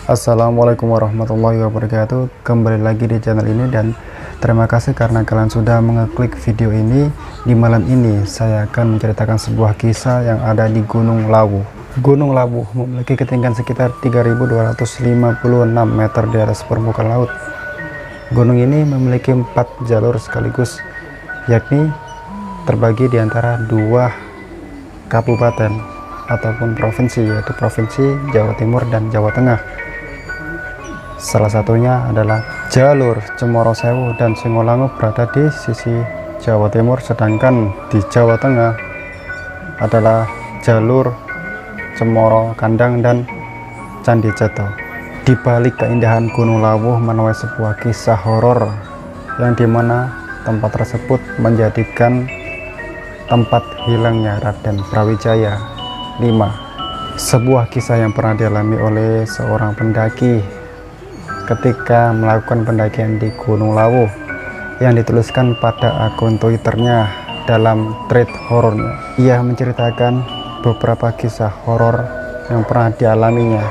Assalamualaikum warahmatullahi wabarakatuh. Kembali lagi di channel ini dan terima kasih karena kalian sudah mengeklik video ini. Di malam ini saya akan menceritakan sebuah kisah yang ada di Gunung Lawu. Gunung Lawu memiliki ketinggian sekitar 3256 meter di atas permukaan laut. Gunung ini memiliki 4 jalur sekaligus, yakni terbagi di antara 2 kabupaten ataupun provinsi, yaitu Provinsi Jawa Timur dan Jawa Tengah. Salah satunya adalah jalur Cemoro Sewu dan Singolango berada di sisi Jawa Timur, sedangkan di Jawa Tengah adalah jalur Cemoro Kandang dan Candi Ceto. Di balik keindahan Gunung Lawu menuai sebuah kisah horor yang dimana tempat tersebut menjadikan tempat hilangnya Raden Brawijaya V. Sebuah kisah yang pernah dialami oleh seorang pendaki ketika melakukan pendakian di Gunung Lawu, yang dituliskan pada akun Twitternya dalam thread horornya. Ia menceritakan beberapa kisah horor yang pernah dialaminya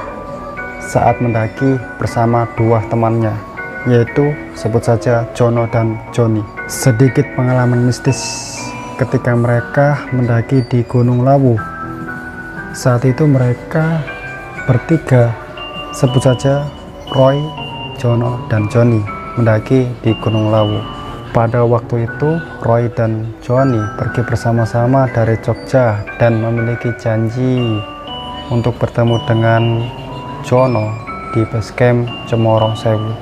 saat mendaki bersama 2 temannya, yaitu sebut saja Jono dan Joni. Sedikit pengalaman mistis ketika mereka mendaki di Gunung Lawu. Saat itu mereka bertiga, sebut saja Roy, Jono, dan Joni, mendaki di Gunung Lawu. Pada waktu itu Roy dan Joni pergi bersama-sama dari Jogja dan memiliki janji untuk bertemu dengan Jono di base camp Cemoro Sewu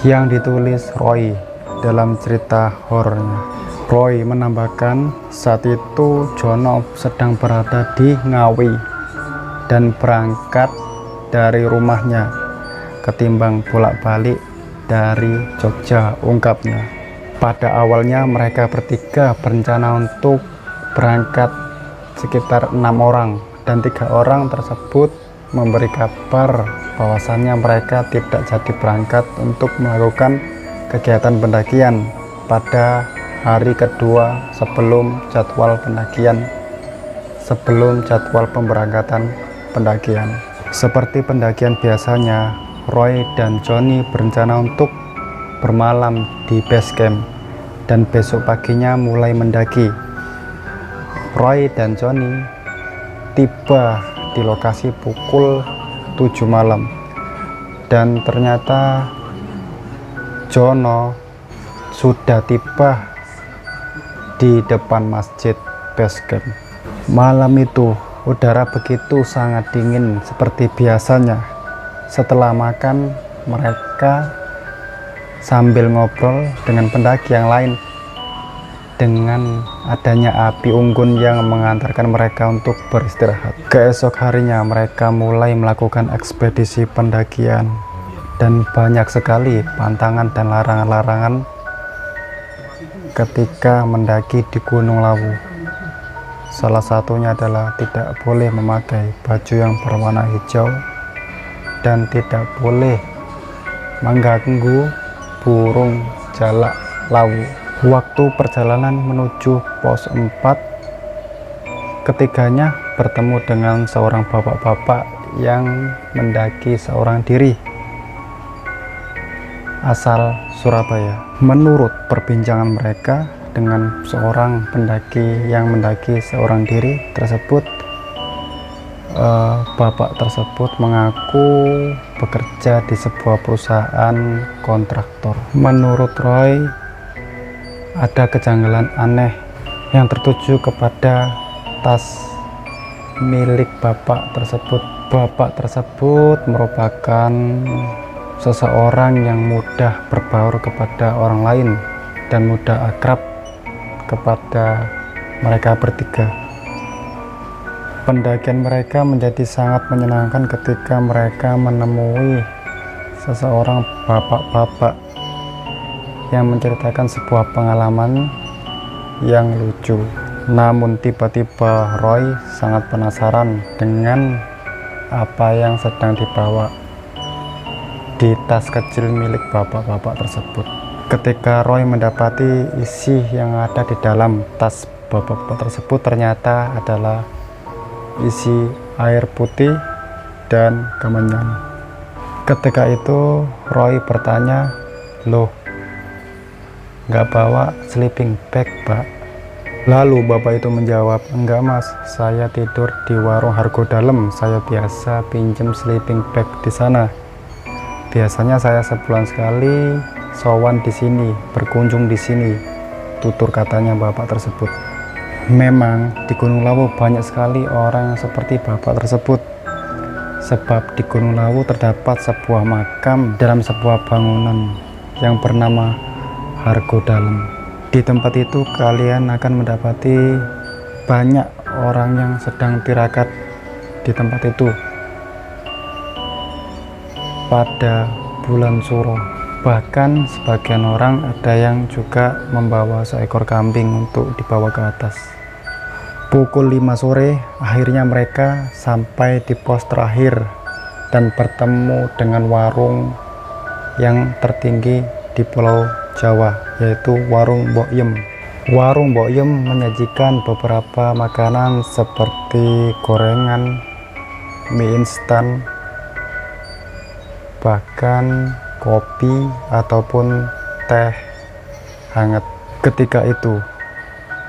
yang ditulis Roy dalam cerita horornya. Roy menambahkan saat itu Jono sedang berada di Ngawi dan berangkat dari rumahnya ketimbang bolak-balik dari Jogja, ungkapnya. Pada awalnya mereka bertiga berencana untuk berangkat sekitar 6 orang, dan 3 orang tersebut memberi kabar bahwasannya mereka tidak jadi berangkat untuk melakukan kegiatan pendakian pada hari kedua sebelum jadwal pendakian, sebelum jadwal pemberangkatan pendakian. Seperti pendakian biasanya, Roy dan Joni berencana untuk bermalam di base camp dan besok paginya mulai mendaki. Roy dan Joni tiba di lokasi pukul 7 malam dan ternyata Jono sudah tiba di depan masjid base camp. Malam itu udara begitu sangat dingin seperti biasanya. Setelah makan, mereka sambil ngobrol dengan pendaki yang lain. Dengan adanya api unggun yang mengantarkan mereka untuk beristirahat. Keesok harinya mereka mulai melakukan ekspedisi pendakian, dan banyak sekali pantangan dan larangan-larangan ketika mendaki di Gunung Lawu. Salah satunya adalah tidak boleh memakai baju yang berwarna hijau dan tidak boleh mengganggu burung jalak lawu. Waktu perjalanan menuju pos 4, ketiganya bertemu dengan seorang bapak-bapak yang mendaki seorang diri asal Surabaya. Menurut perbincangan mereka dengan seorang pendaki yang mendaki seorang diri tersebut, bapak tersebut mengaku bekerja di sebuah perusahaan kontraktor. Menurut Roy, ada kejanggalan aneh yang tertuju kepada tas milik bapak tersebut. Bapak tersebut merupakan seseorang yang mudah berbaur kepada orang lain dan mudah akrab kepada mereka bertiga. Pendakian mereka menjadi sangat menyenangkan ketika mereka menemui seseorang bapak-bapak yang menceritakan sebuah pengalaman yang lucu. Namun tiba-tiba Roy sangat penasaran dengan apa yang sedang dibawa di tas kecil milik bapak-bapak tersebut. Ketika Roy mendapati isi yang ada di dalam tas bapak-bapak tersebut ternyata adalah isi air putih dan kemenyan. Ketika itu Roy bertanya, "Loh, nggak bawa sleeping bag, Pak?" Lalu bapak itu menjawab, "Enggak mas, saya tidur di warung Hargo Dalem. Saya biasa pinjem sleeping bag di sana. Biasanya saya sebulan sekali sowan di sini, berkunjung di sini," tutur katanya bapak tersebut. Memang di Gunung Lawu banyak sekali orang yang seperti bapak tersebut. Sebab di Gunung Lawu terdapat sebuah makam dalam sebuah bangunan yang bernama Hargo Dalem. Di tempat itu kalian akan mendapati banyak orang yang sedang tirakat di tempat itu pada bulan Suro. Bahkan sebagian orang ada yang juga membawa seekor kambing untuk dibawa ke atas. Pukul 5 sore akhirnya mereka sampai di pos terakhir dan bertemu dengan warung yang tertinggi di Pulau Jawa, yaitu warung Mbok Yem. Warung Mbok Yem menyajikan beberapa makanan seperti gorengan, mie instan, bahkan kopi ataupun teh hangat. Ketika itu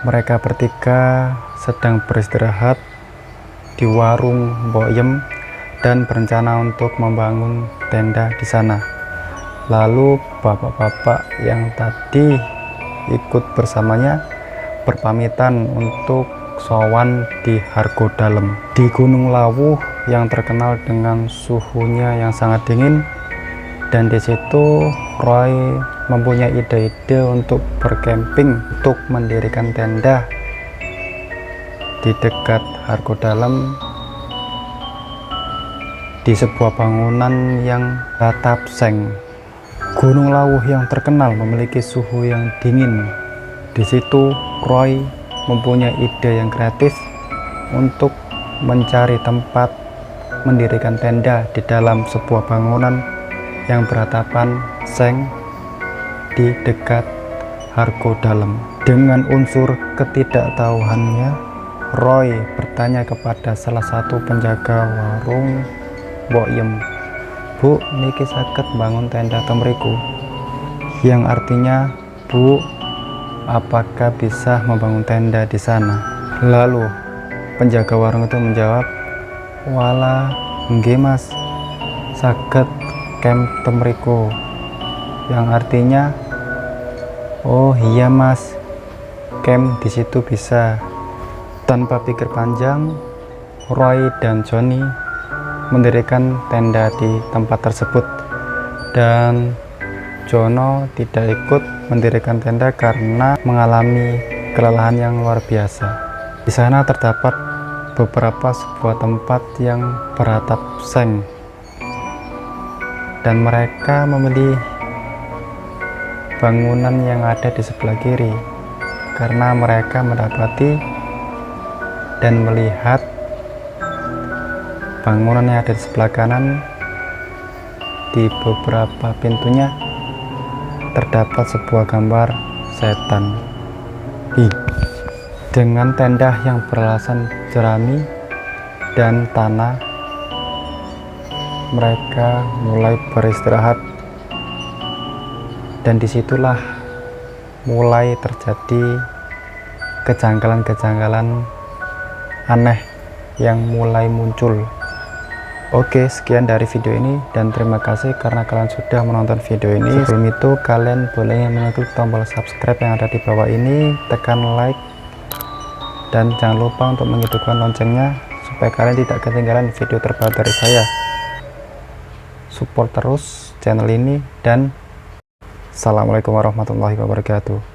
mereka bertiga sedang beristirahat di warung Mbok Yem dan berencana untuk membangun tenda di sana. Lalu bapak-bapak yang tadi ikut bersamanya berpamitan untuk sowan di Hargo Dalem. Di Gunung Lawu yang terkenal dengan suhunya yang sangat dingin, dan di situ Roy mempunyai ide-ide untuk bercamping, untuk mendirikan tenda di dekat Hargo Dalem di sebuah bangunan yang beratap seng. Gunung Lawu yang terkenal memiliki suhu yang dingin. Di situ Roy mempunyai ide yang kreatif untuk mencari tempat mendirikan tenda di dalam sebuah bangunan yang beratapan seng di dekat Hargo Dalem. Dengan unsur ketidaktahuannya, Roy bertanya kepada salah satu penjaga warung Mbok Yem, "Bu, niki saged bangun tenda temriku?" Yang artinya, "Bu, apakah bisa membangun tenda di sana?" Lalu penjaga warung itu menjawab, "Walah, nggih Mas, saged camp temriku." Yang artinya, "Oh iya Mas, camp di situ bisa." Tanpa pikir panjang, Roy dan Johnny mendirikan tenda di tempat tersebut, dan Jono tidak ikut mendirikan tenda karena mengalami kelelahan yang luar biasa. Di sana terdapat beberapa sebuah tempat yang beratap seng, dan mereka memilih bangunan yang ada di sebelah kiri karena mereka mendapati dan melihat bangunan yang ada di sebelah kanan. Di beberapa pintunya terdapat sebuah gambar setan. Dengan tenda yang beralasan jerami dan tanah, mereka mulai beristirahat, dan disitulah mulai terjadi kejanggalan-kejanggalan aneh yang mulai muncul. Oke, sekian dari video ini, dan terima kasih karena kalian sudah menonton video ini. Sebelum itu, kalian boleh mengklik tombol subscribe yang ada di bawah ini, tekan like, dan jangan lupa untuk menghidupkan loncengnya supaya kalian tidak ketinggalan video terbaru dari saya. Support terus channel ini, dan assalamualaikum warahmatullahi wabarakatuh.